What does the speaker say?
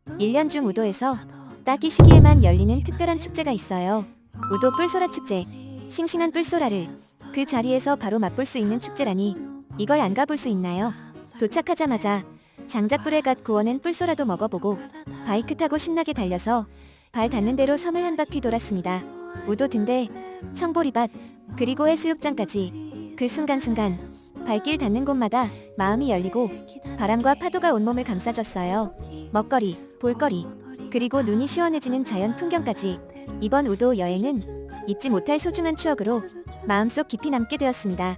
1년 중 우도에서 딱 이 시기에만 열리는 특별한 축제가 있어요. 우도 뿔소라 축제. 싱싱한 뿔소라를 그 자리에서 바로 맛볼 수 있는 축제라니 이걸 안 가볼 수 있나요? 도착하자마자 장작불에 갓 구워낸 뿔소라도 먹어보고 바이크 타고 신나게 달려서 발 닿는 대로 섬을 한 바퀴 돌았습니다. 우도 등대, 청보리밭, 그리고 해수욕장까지 그 순간순간 발길 닿는 곳마다 마음이 열리고 바람과 파도가 온몸을 감싸줬어요. 먹거리, 볼거리, 그리고 눈이 시원해지는 자연 풍경까지 이번 우도 여행은 잊지 못할 소중한 추억으로 마음속 깊이 남게 되었습니다.